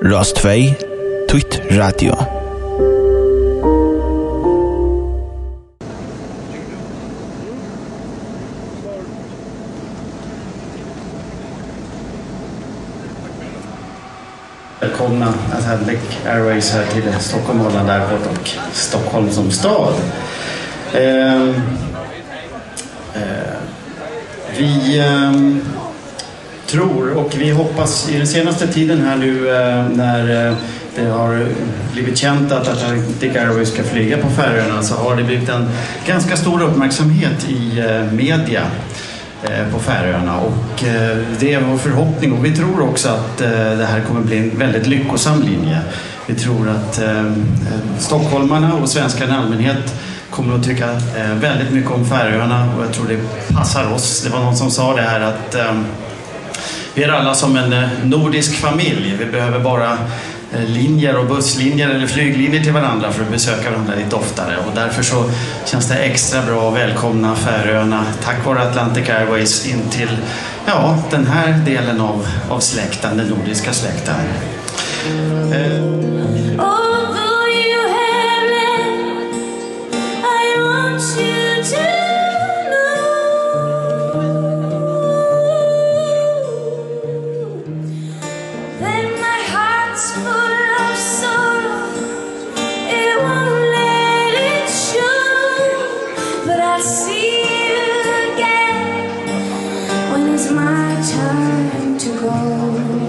Rás 2, Tweet Radio. Välkomna Atlantic Airways här till Stockholm, Holland Airport och Stockholm som stad. Vi tror och vi hoppas i den senaste tiden här nu när det har blivit känt att Atlantic Airways ska flyga på Färöarna, så har det blivit en ganska stor uppmärksamhet i media på Färöarna, och det är vår förhoppning, och vi tror också att det här kommer bli en väldigt lyckosam linje. Vi tror att stockholmarna och svenskarna i allmänhet kommer att tycka väldigt mycket om Färöarna, och jag tror det passar oss. Det var någon som sa det här att vi är alla som en nordisk familj. Vi behöver bara linjer och busslinjer eller flyglinjer till varandra för att besöka varandra lite oftare, och därför så känns det extra bra att välkomna Färöarna tack vare Atlantic Airways in till den här delen av släkten, den nordiska släkten. See you again when it's my turn to go.